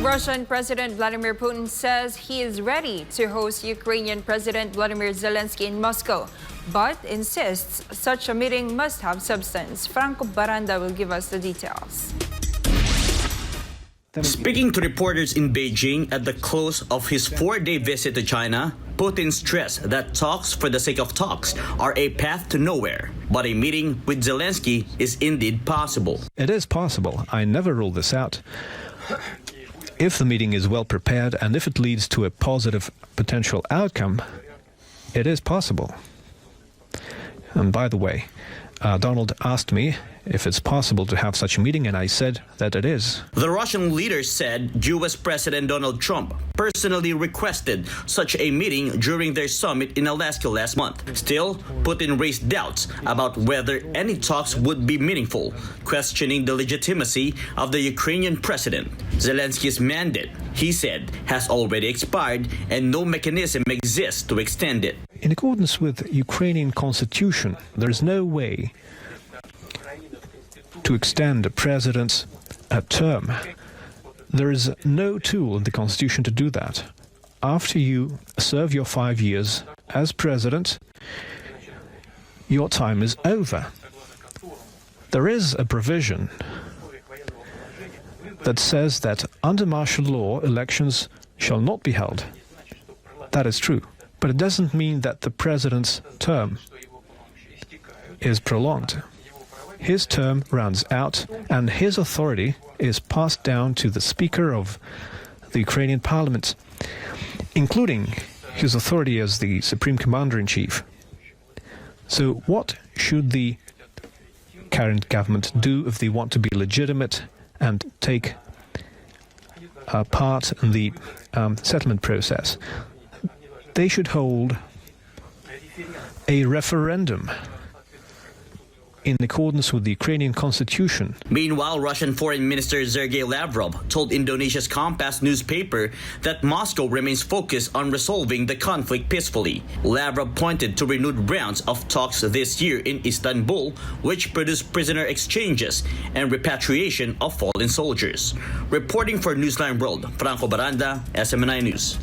Russian President Vladimir Putin says he is ready to host Ukrainian President Vladimir Zelensky in Moscow, but insists such a meeting must have substance. Franco Baranda will give us the details. Speaking to reporters in Beijing at the close of his 4-day visit to China, Putin stressed that talks for the sake of talks are a path to nowhere. But a meeting with Zelensky is indeed possible. It is possible. I never rule this out. If the meeting is well prepared and if it leads to a positive potential outcome, it is possible. And by the way, Donald asked me if it's possible to have such a meeting, and I said that it is. The Russian leader said U.S. President Donald Trump personally requested such a meeting during their summit in Alaska last month. Still, Putin raised doubts about whether any talks would be meaningful, questioning the legitimacy of the Ukrainian president. Zelensky's mandate, he said, has already expired and no mechanism exists to extend it. In accordance with Ukrainian constitution, there is no way to extend a president's term. There is no tool in the constitution to do that. After you serve your 5 years as president, your time is over. There is a provision that says that under martial law, elections shall not be held. That is true. But it doesn't mean that the president's term is prolonged. His term runs out, and his authority is passed down to the Speaker of the Ukrainian Parliament, including his authority as the Supreme Commander-in-Chief. So what should the current government do if they want to be legitimate and take part in the settlement process? They should hold a referendum in accordance with the Ukrainian constitution. Meanwhile, Russian Foreign Minister Sergei Lavrov told Indonesia's Kompas newspaper that Moscow remains focused on resolving the conflict peacefully. Lavrov pointed to renewed rounds of talks this year in Istanbul, which produced prisoner exchanges and repatriation of fallen soldiers. Reporting for Newsline World, Franco Baranda, SMNI News.